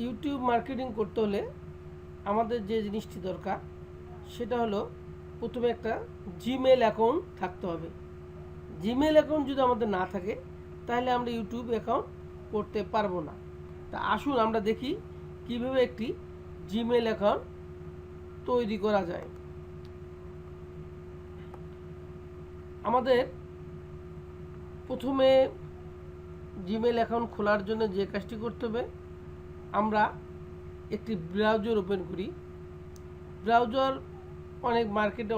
YouTube marketing করতে হলে আমাদের যে জিনিসটি দরকার সেটা হলো প্রথমে একটা জিমেল অ্যাকাউন্ট থাকতে হবে। জিমেল অ্যাকাউন্ট যদি আমাদের না থাকে তাহলে আমরা ইউটিউব অ্যাকাউন্ট করতে পারবো না। তা আসুন আমরা দেখি কিভাবে একটি জিমেল অ্যাকাউন্ট তৈরি করা যায়। আমাদের প্রথমে জিমেল অ্যাকাউন্ট খোলার জন্য যে কাজটি করতে হবে, আমরা একটি ব্রাউজার ওপেন করি। ব্রাউজার অনেক মার্কেটে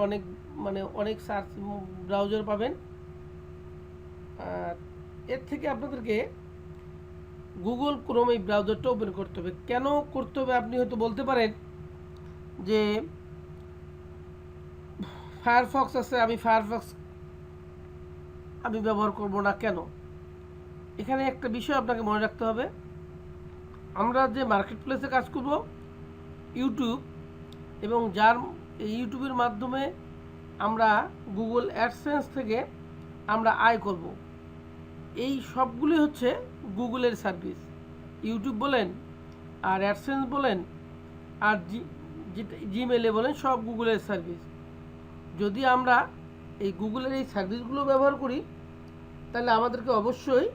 অনেক সার্চ ব্রাউজার পাবেন। এর থেকে আপনাদেরকে গুগল ক্রোম এই ব্রাউজারটা ওপেন করতে হবে। কেন করতে হবে আপনি হয়তো বলতে পারেন যে ফায়ারফক্স আছে, আমি ফায়ারফক্স ব্যবহার করব না কেন। এখানে একটা বিষয় আপনাকে মনে রাখতে হবে, আমরা যে মার্কেট প্লেসে কাজ করব ইউটিউব, এবং ইউটিউবের মাধ্যমে আমরা গুগল অ্যাডসেন্স থেকে আমরা আয় করব, এই সবগুলি হচ্ছে গুগলের সার্ভিস। ইউটিউব বলেন আর অ্যাডসেন্স বলেন আর জিমেলে বলেন, সব গুগলের সার্ভিস। যদি আমরা এই গুগলের এই সার্ভিসগুলো ব্যবহার করি তাহলে আমাদেরকে অবশ্যই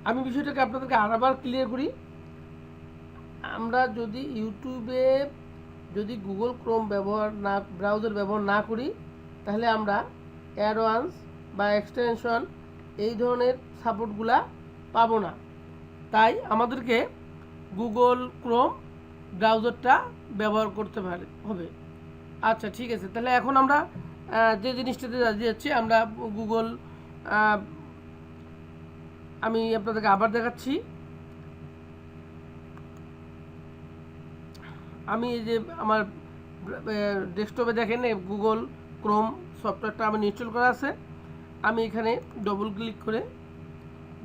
আমি বিষয়টাকে আপনাদেরকে আরেকবার ক্লিয়ার করি। আমরা যদি ইউটিউবে গুগল ক্রোম ব্রাউজার ব্যবহার না করি তাহলে আমরা অ্যাডভান্স বা এক্সটেনশন এই ধরনের সাপোর্টগুলা পাবো না। তাই আমাদেরকে গুগল ক্রোম ব্রাউজারটা ব্যবহার করতে হবে। আচ্ছা, ঠিক আছে। তাহলে এখন আমরা যে জিনিসটাতে যাচ্ছি, আমরা গুগল, আমি আপনাদেরকে আবার দেখাচ্ছি। আমি এই যে আমার ডেস্কটপে দেখেন গুগল ক্রোম সফটওয়্যারটা আমার ইনস্টল করা আছে। আমি এখানে ডবল ক্লিক করে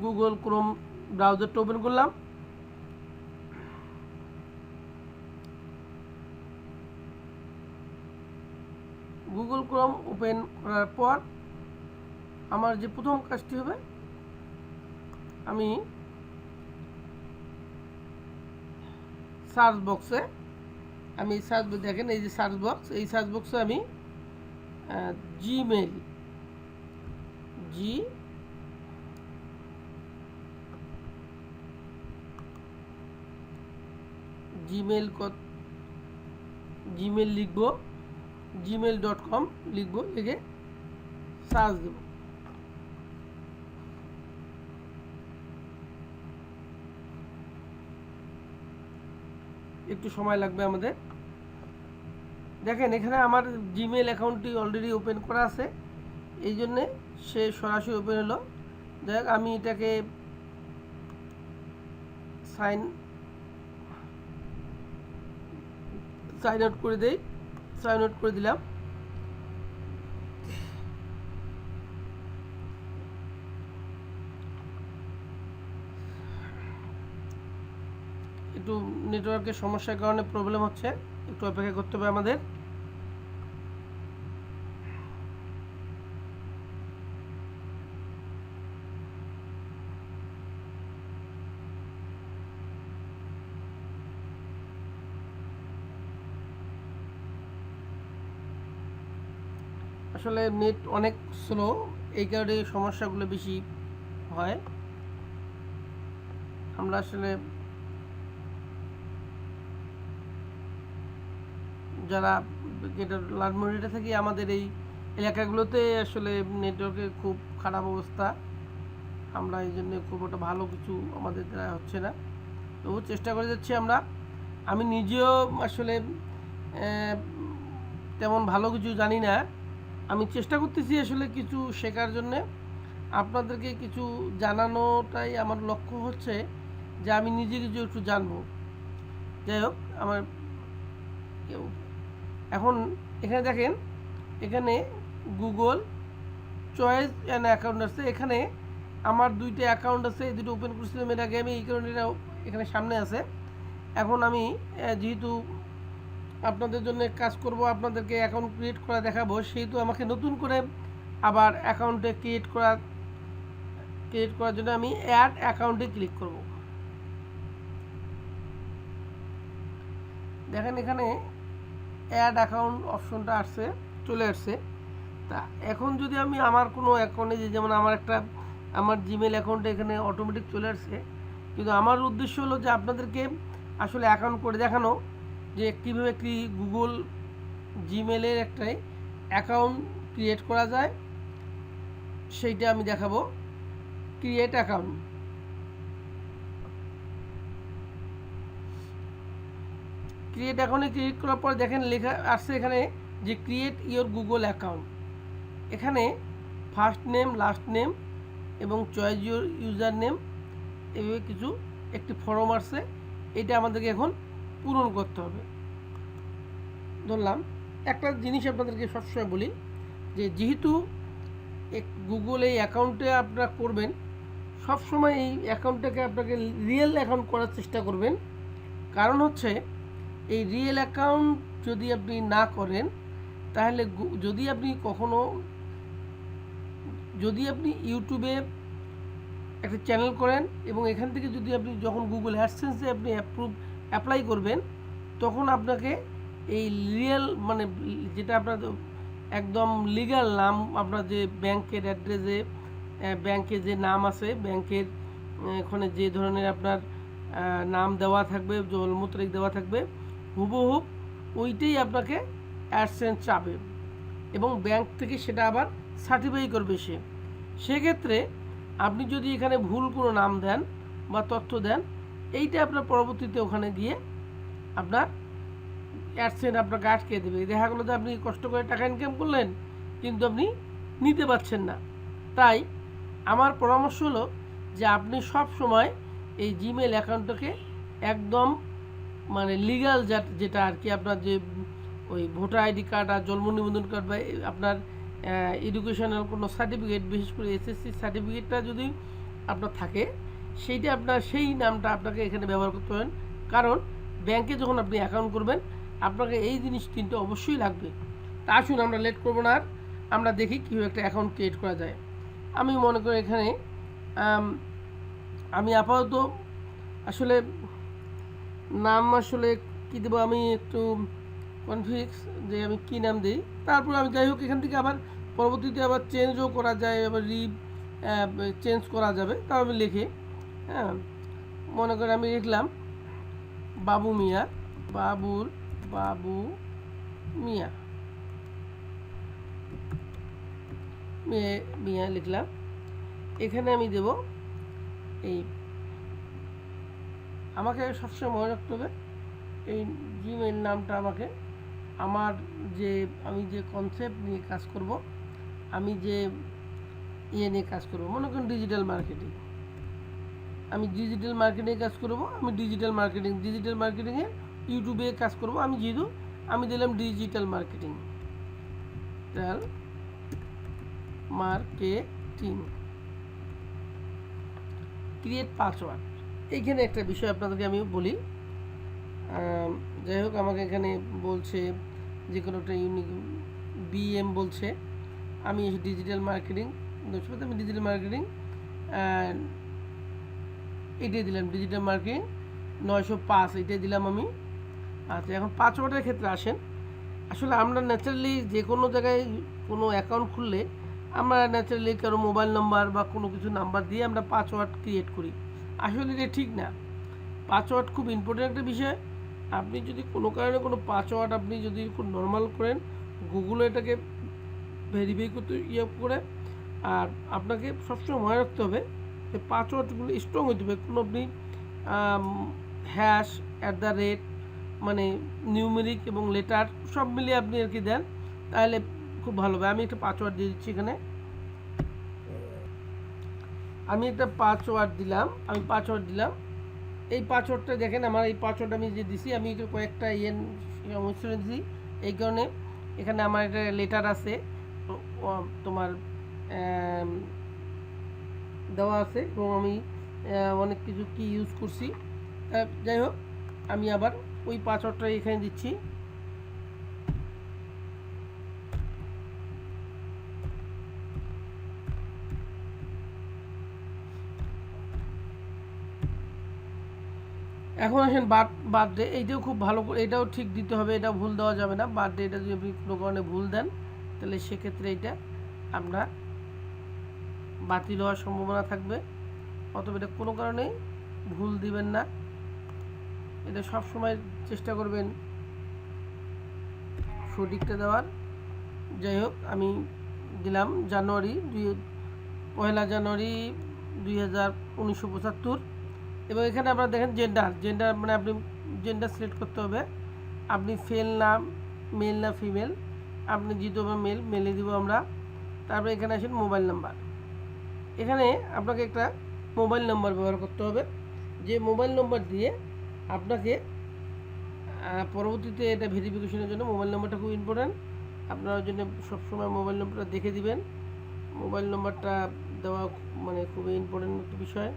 গুগল ক্রোম ব্রাউজারটা ওপেন করলাম। গুগল ক্রোম ওপেন করার পর আমার যে প্রথম কাজটি হবে, আমি সার্চ বক্সে দেখেন এই যে সার্চ বক্স, এই সার্চ বক্সে আমি জিমেল লিখব, gmail.com লিখব, লিখে সার্চ দেব। একটু সময় লাগবে আমাদের। দেখেন এখানে আমার জিমেল অ্যাকাউন্টটি অলরেডি ওপেন করা আছে, এই জন্যে সে সরাসরি ওপেন হলো। দেখ আমি এটাকে সাইন আউট করে দেই। সাইন আউট করে দিলাম। একটু নেটওয়ার্কের সমস্যার কারণে প্রবলেম হচ্ছে, একটু অপেক্ষা করতে হবে আমাদের। আসলে নেট অনেক স্লো, এই কারণে সমস্যাগুলো বেশি হয়। আমরা আসলে যারা লালমনিরহাটে থাকি, আমাদের এই এলাকাগুলোতে আসলে নেটওয়ার্কের খুব খারাপ অবস্থা। আমরা এই জন্য খুব একটা ভালো কিছু আমাদের দ্বারা হচ্ছে না, তবু চেষ্টা করে যাচ্ছি আমরা। আমি নিজেও আসলে তেমন ভালো কিছু জানি না, আমি চেষ্টা করতেছি আসলে কিছু শেখার জন্যে, আপনাদেরকে কিছু জানানোটাই আমার লক্ষ্য হচ্ছে, যে আমি নিজে কিছু একটু জানবো। যাই হোক, আমার এখন এখানে দেখেন, এখানে গুগল চয়েস অ্যান্ড অ্যাকাউন্ট আছে। এখানে আমার দুইটা অ্যাকাউন্ট আছে, এই দুটো ওপেন করছিলাম এর আগে আমি, এই কারণে এটা এখানে সামনে আছে। এখন আমি যেহেতু আপনাদের জন্য কাজ করব, আপনাদেরকে অ্যাকাউন্ট ক্রিয়েট করা দেখাবো, সেহেতু আমাকে নতুন করে আবার অ্যাকাউন্টে ক্রিয়েট করা ক্রিয়েট করার জন্য আমি অ্যাড অ্যাকাউন্টে ক্লিক করব। দেখেন এখানে অ্যাড অ্যাকাউন্ট অপশনটা আসছে, চলে আসছে। তা এখন যদি আমি আমার কোনো অ্যাকাউন্টে, যেমন আমার জিমেল অ্যাকাউন্টে এখানে অটোমেটিক চলে আসছে, কিন্তু আমার উদ্দেশ্য হলো যে আপনাদেরকে আসলে অ্যাকাউন্ট করে দেখানো যে কীভাবে একটি গুগল জিমেলের একটাই অ্যাকাউন্ট ক্রিয়েট করা যায়, সেইটা আমি দেখাবো। ক্রিয়েট অ্যাকাউন্ট, ক্রিয়েট অ্যাকাউন্টে ক্রিয়েট করার পর দেখেন লেখা আসছে এখানে যে ক্রিয়েট ইওর গুগল অ্যাকাউন্ট। এখানে ফার্স্ট নেম, লাস্ট নেম এবং চয়েস ইওর ইউজার নেম, এভাবে কিছু একটি ফর্ম আসছে, এটা আমাদেরকে এখন পূরণ করতে হবে। ধরলাম একটা জিনিস আপনাদেরকে সবসময় বলি যে যেহেতু গুগল এই অ্যাকাউন্টে আপনারা করবেন, সবসময় এই অ্যাকাউন্টটাকে আপনাকে রিয়েল অ্যাকাউন্ট করার চেষ্টা করবেন। কারণ হচ্ছে এই রিয়েল অ্যাকাউন্ট যদি আপনি না করেন, তাহলে যদি আপনি ইউটিউবে একটা চ্যানেল করেন এবং এখান থেকে যদি আপনি যখন গুগল অ্যাডসেন্সে আপনি অ্যাপ্লাই করবেন, তখন আপনাকে এই রিয়েল মানে যেটা আপনার একদম লিগ্যাল নাম, আপনার যে ব্যাংকের অ্যাড্রেসে ব্যাংকে যে নাম আছে, ব্যাংকের ওখানে যে ধরনের আপনার নাম দেওয়া থাকবে, জন্মতারিখ দেওয়া থাকবে, হুবহুব ওইটাই আপনাকে অ্যাডসেন্স চাবে এবং ব্যাংক থেকে সেটা আবার সার্টিফাই করবে সেক্ষেত্রে আপনি যদি এখানে ভুল কোনো নাম দেন বা তথ্য দেন, এইটা আপনার পরবর্তীতে ওখানে গিয়ে আপনার অ্যাডসেন্স আপনাকে আটকে দেবে। দেখা গেলো যে আপনি কষ্ট করে টাকা ইনকাম করলেন কিন্তু আপনি নিতে পারছেন না। তাই আমার পরামর্শ হলো যে আপনি সব সময় এই জিমেল অ্যাকাউন্টটাকে একদম মানে লিগ্যাল যেটা আর কি, আপনার যে ওই ভোটার আইডি কার্ড আর জন্ম নিবন্ধন কার্ড বা আপনার এডুকেশনাল কোনো সার্টিফিকেট, বিশেষ করে এসএসসি সার্টিফিকেটটা যদি আপনার থাকে, সেইটা আপনার সেই নামটা আপনাকে এখানে ব্যবহার করতে হবে। কারণ ব্যাংকে যখন আপনি অ্যাকাউন্ট করবেন আপনাকে এই জিনিস তিনটে অবশ্যই লাগবে। তা আসুন আমরা লেট করবো না, আর আমরা দেখি কীভাবে একটা অ্যাকাউন্ট ক্রিয়েট করা যায়। আমি মনে করি এখানে আমি আপাতত আসলে নাম আসলে কী দেবো, আমি একটু কনফিউজ যে আমি কী নাম দিই। তারপর আমি যাই হোক এখান থেকে আবার পরবর্তীতে আবার চেঞ্জও করা যায়, আবার চেঞ্জ করা যাবে। তাও আমি লিখি, হ্যাঁ, মনে করে আমি লিখলাম বাবু মিয়া, বাবু মিয়া মিয়া লিখলাম। এখানে আমি দেব এই, আমাকে সবসময় মনে রাখতে হবে এই জিমেইল নামটা আমাকে আমি যে কনসেপ্ট নিয়ে কাজ করব, আমি যে নিয়ে কাজ করব, মনে করুন ডিজিটাল মার্কেটিং, আমি ডিজিটাল মার্কেটিংয়ে কাজ করব, আমি ডিজিটাল মার্কেটিংয়ে ইউটিউবে কাজ করব। আমি দিলাম ডিজিটাল মার্কেটিং ক্রিয়েট পাসওয়ার্ড। এইখানে একটা বিষয় আপনাদেরকে আমি বলি, যাই হোক আমাকে এখানে বলছে যে কোনো একটা ইউনিক বিএম বলছে, আমি ডিজিটাল মার্কেটিং এটাই দিলাম, ডিজিটাল মার্কেটিং 905 এটাই দিলাম আমি। আচ্ছা, এখন পাসওয়ার্ডের ক্ষেত্রে আসেন। আসলে আমরা ন্যাচারালি যে কোনো জায়গায় কোনো অ্যাকাউন্ট খুললে আমরা ন্যাচারালি কারো মোবাইল নাম্বার বা কোনো কিছু নাম্বার দিয়ে আমরা পাসওয়ার্ড ক্রিয়েট করি। আসলে এটা ঠিক না। পাসওয়ার্ড খুব ইম্পর্টেন্ট একটা বিষয়। আপনি যদি কোনো কারণে কোনো পাসওয়ার্ড আপনি যদি খুব নর্মাল করেন, গুগলে এটাকে ভেরিফাই করতে করে, আর আপনাকে সবসময় মনে রাখতে হবে যে পাসওয়ার্ডগুলো স্ট্রং হতে হবে। কোনো আপনি হ্যাশ @ মানে নিউমেরিক এবং লেটার সব মিলিয়ে আপনি আর কি দেন, তাহলে খুব ভালো হবে। আমি একটা পাসওয়ার্ড দিয়ে দিচ্ছি এখানে, আমি একটা পাসওয়ার্ড দিলাম। এই পাসওয়ার্ডটা দেখেন, আমার এই পাসওয়ার্ড আমি যে দিছি, আমি কয়েকটা সমস্যা দিছি, এই কারণে এখানে আমার একটা লেটার আছে তোমার দেওয়া আছে এবং আমি অনেক কিছু কি ইউজ করছি। যাই হোক আমি আবার ওই পাসওয়ার্ডটা এখানে দিচ্ছি। এখন আসেন বার্থডে, এইটাও খুব ভালো করে, এটাও ঠিক দিতে হবে, এটা ভুল দেওয়া যাবে না। বার্থডে এটা যদি আপনি কোনো কারণে ভুল দেন তাহলে সেক্ষেত্রে এটা আপনার বাতিল হওয়ার সম্ভাবনা থাকবে। অতএব এটা কোনো কারণেই ভুল দিবেন না, এটা সবসময় চেষ্টা করবেন সঠিকটা দেওয়ার। যাই হোক, আমি দিলাম পয়লা জানুয়ারি 1975। এবং এখানে আপনারা দেখেন জেন্ডার মানে আপনি জেন্ডার সিলেক্ট করতে হবে, আপনি মেল না ফিমেল, আপনি যেহেতু মেলে দিব আমরা। তারপরে এখানে আসেন মোবাইল নাম্বার, এখানে আপনাকে একটা মোবাইল নাম্বার ব্যবহার করতে হবে, যে মোবাইল নাম্বার দিয়ে আপনাকে পরবর্তীতে এটা ভেরিফিকেশনের জন্য মোবাইল নাম্বারটা খুব ইম্পর্ট্যান্ট, আপনার জন্য সবসময় মোবাইল নাম্বারটা দেখে দিবেন। মোবাইল নাম্বারটা দেওয়া মানে খুবই ইম্পর্ট্যান্ট একটা বিষয়।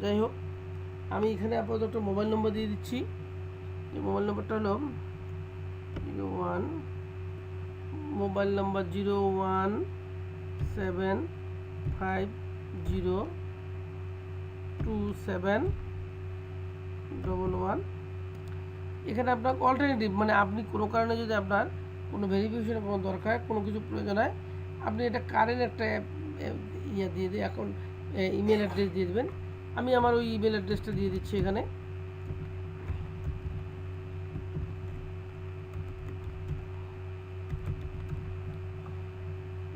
যাই হোক, আমি এখানে আপাতত মোবাইল নম্বর দিয়ে দিচ্ছি, যে মোবাইল নম্বরটা হলো 01, মোবাইল নম্বর 017502711। এখানে আপনার অল্টারনেটিভ মানে আপনি কোনো কারণে যদি আপনার কোনো ভেরিফিকেশনের কোনো দরকার, কোনো কিছু প্রয়োজন হয়, আপনি এটা কারেন্ট একটা দিয়ে অ্যাকাউন্ট ইমেল অ্যাড্রেস দিয়ে দেবেন। আমি আমার ওই ইমেল অ্যাড্রেসটা দিয়ে দিচ্ছি এখানে।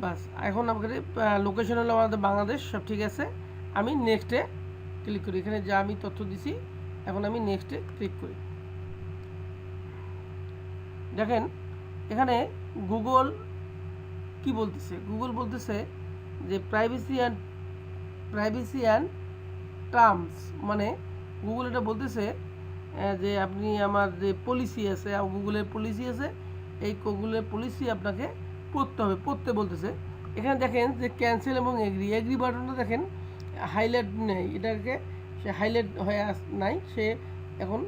বাস, এখন আমাদের লোকেশন হলো আমাদের বাংলাদেশ, সব ঠিক আছে। আমি নেক্সটে ক্লিক করি, এখানে যা আমি তথ্য দিছি এখন আমি নেক্সটে ক্লিক করি। দেখেন এখানে গুগল কি বলতেছে, গুগল বলতেছে যে প্রাইভেসি অ্যান্ড টার্মস, মানে গুগল এটা বলতেছে যে আপনি আমার যে পলিসি আছে, গুগলের পলিসি আছে, এই গুগলের পলিসি আপনাকে পড়তে বলতেছে। এখানে দেখেন যে ক্যান্সেল এবং এগ্রি বাটনটা দেখেন হাইলাইট নেই, এটাকে সে হাইলাইট হয়ে নাই, সে এখন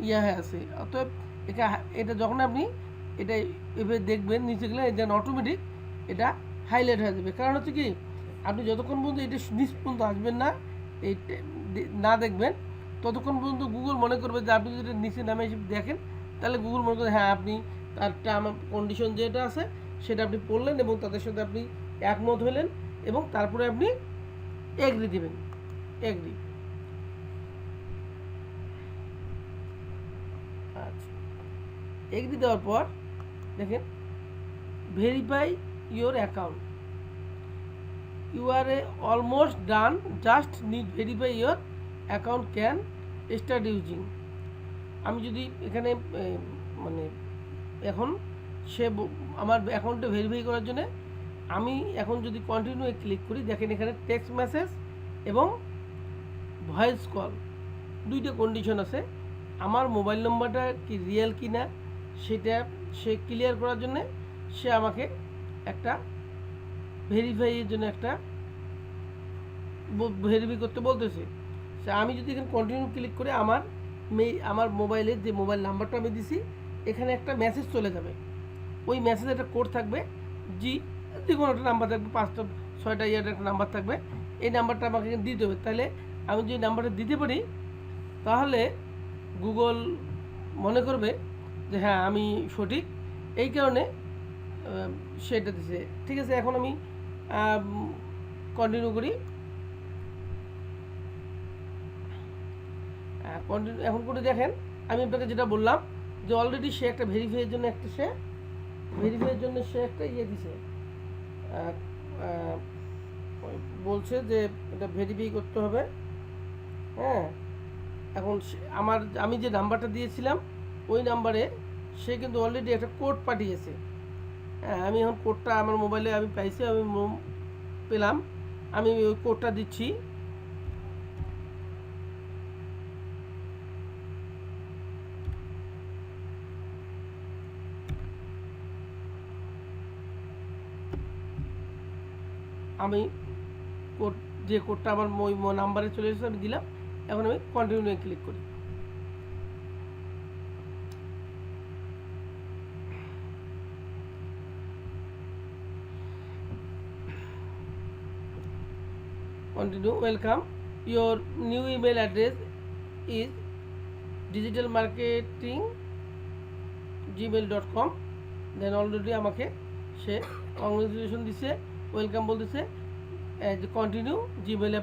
হয়ে আছে। অতএব এটা যখন আপনি এটা এভাবে দেখবেন নিচে গেলে যেন অটোমেটিক এটা হাইলাইট হয়ে যাবে। কারণ হচ্ছে কি, আপনি যতক্ষণ পর্যন্ত এটা নিচ পর্যন্ত আসবেন না, এই না দেখবেন, ততক্ষণ পর্যন্ত গুগল মনে করবে যে আপনি যদি নিচে নামে এসে দেখেন, তাহলে গুগল মনে করবে হ্যাঁ আপনি তার টার্ম কন্ডিশন যেটা আছে সেটা আপনি পড়লেন এবং তাদের সাথে আপনি একমত হলেন, এবং তারপরে আপনি এগ্রি দেবেন। আচ্ছা, এগ্রি দেওয়ার পর দেখেন verify your account, you are almost done, just need verify your account can start using. আমি যদি এখানে মানে এখন আমার অ্যাকাউন্টে ভেরিফাই করার জন্য আমি এখন যদি কন্টিনিউ ক্লিক করি, দেখেন এখানে টেক্সট মেসেজ এবং ভয়েস কল দুইটা কন্ডিশন আছে। আমার মোবাইল নম্বরটা কি রিয়েল কি না সেটা সে ক্লিয়ার করার জন্য সে আমাকে একটা ভেরিফাইয়ের জন্য একটা ভেরিফাই করতে বলতেছে। আমি যদি এখানে কন্টিনিউ ক্লিক করে আমার মোবাইলের যে মোবাইল নাম্বারটা আমি দিছি এখানে একটা মেসেজ চলে যাবে, ওই মেসেজে একটা কোড থাকবে, যে কোনো একটা নাম্বার থাকবে, 5টা 6টা একটা নাম্বার থাকবে, এই নাম্বারটা আমাকে দিতে হবে। তাহলে আমি যদি নাম্বারটা দিতে পারি তাহলে গুগল মনে করবে যে হ্যাঁ আমি সঠিক, এই কারণে সেটা দিছে। ঠিক আছে, এখন আমি কন্টিনিউ করি। এখন করে দেখেন আমি আপনাকে যেটা বললাম যে অলরেডি সে একটা ভেরিফাইয়ের জন্য সে একটা দিছে, বলছে যে এটা ভেরিফাই করতে হবে। হ্যাঁ, এখন আমি যে নাম্বারটা দিয়েছিলাম ওই নাম্বারে সে কিন্তু অলরেডি একটা কোড পাঠিয়েছে। হ্যাঁ, আমি এখন কোডটা আমার মোবাইলে আমি পাইছি, আমি পেলাম, আমি ওই কোডটা দিচ্ছি। আমি যে কোডটা আমার ওই নাম্বারে চলে এসেছে আমি দিলাম। এখন আমি কন্টিনিউ ক্লিক করি। Continue, welcome, your new email address is digitalmarketing@gmail.com। Then already আমাকে সে কংগ্রেচুলেশন দিছে, ওয়েলকাম বলতেছে, কন্টিনিউ জিমেইলে